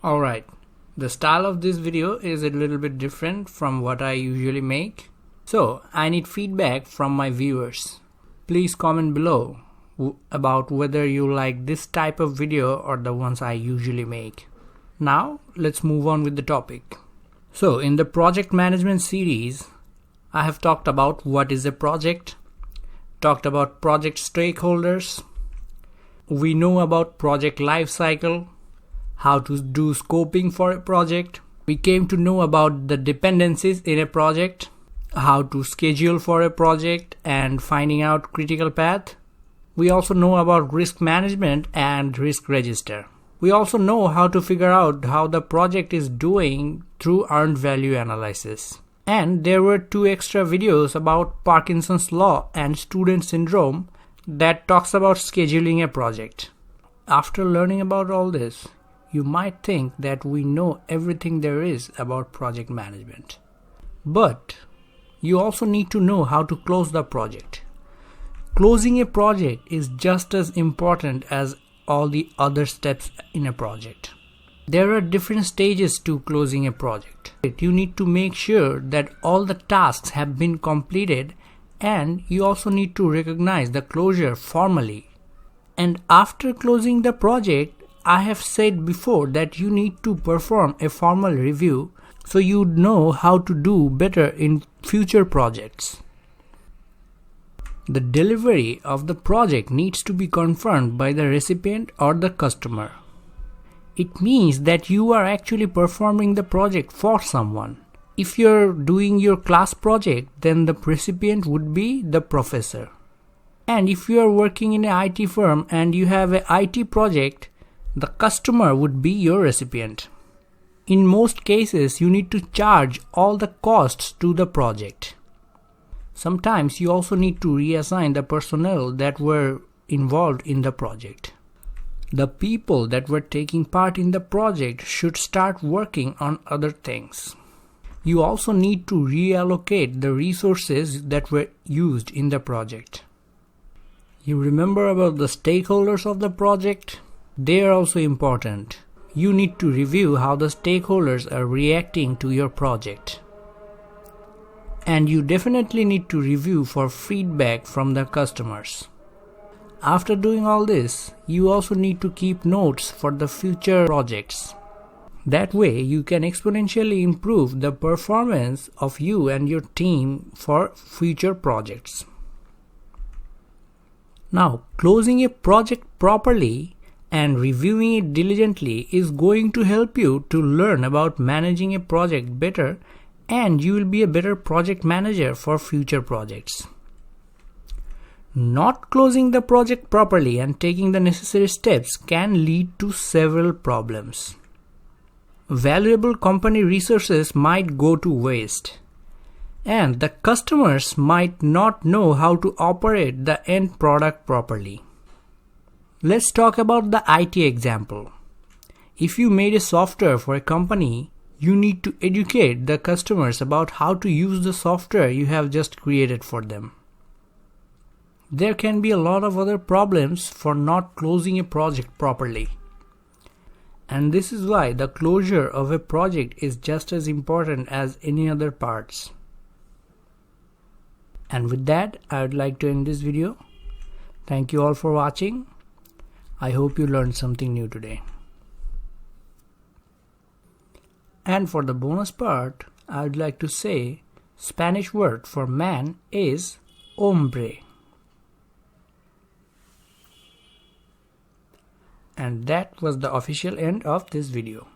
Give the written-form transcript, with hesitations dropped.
Alright, the style of this video is a little bit different from what I usually make. So I need feedback from my viewers. Please comment below about whether you like this type of video or the ones I usually make. Now let's move on with the topic. So in the project management series, I have talked about what is a project, talked about project stakeholders. We know about project life cycle, how to do scoping for a project. We came to know about the dependencies in a project, how to schedule for a project and finding out critical path. We also know about risk management and risk register. We also know how to figure out how the project is doing through earned value analysis. And there were 2 extra videos about Parkinson's law and student syndrome that talks about scheduling a project. After learning about all this, you might think that we know everything there is about project management. But you also need to know how to close the project. Closing a project is just as important as all the other steps in a project. There are different stages to closing a project. You need to make sure that all the tasks have been completed, and you also need to recognize the closure formally. And after closing the project, I have said before that you need to perform a formal review so you know how to do better in future projects. The delivery of the project needs to be confirmed by the recipient or the customer. It means that you are actually performing the project for someone. If you're doing your class project, then the recipient would be the professor. And if you are working in an IT firm and you have an IT project, the customer would be your recipient. In most cases, you need to charge all the costs to the project. Sometimes you also need to reassign the personnel that were involved in the project. The people that were taking part in the project should start working on other things. You also need to reallocate the resources that were used in the project. You remember about the stakeholders of the project? They are also important. You need to review how the stakeholders are reacting to your project. And you definitely need to review for feedback from the customers. After doing all this, you also need to keep notes for the future projects. That way, you can exponentially improve the performance of you and your team for future projects. Now, closing a project properly and reviewing it diligently is going to help you to learn about managing a project better, and you will be a better project manager for future projects. Not closing the project properly and taking the necessary steps can lead to several problems. Valuable company resources might go to waste, and the customers might not know how to operate the end product properly. Let's talk about the IT example. If you made a software for a company, you need to educate the customers about how to use the software you have just created for them. There can be a lot of other problems for not closing a project properly. And this is why the closure of a project is just as important as any other parts. And with that, I would like to end this video. Thank you all for watching. I hope you learned something new today. And for the bonus part, I would like to say Spanish word for man is hombre. And that was the official end of this video.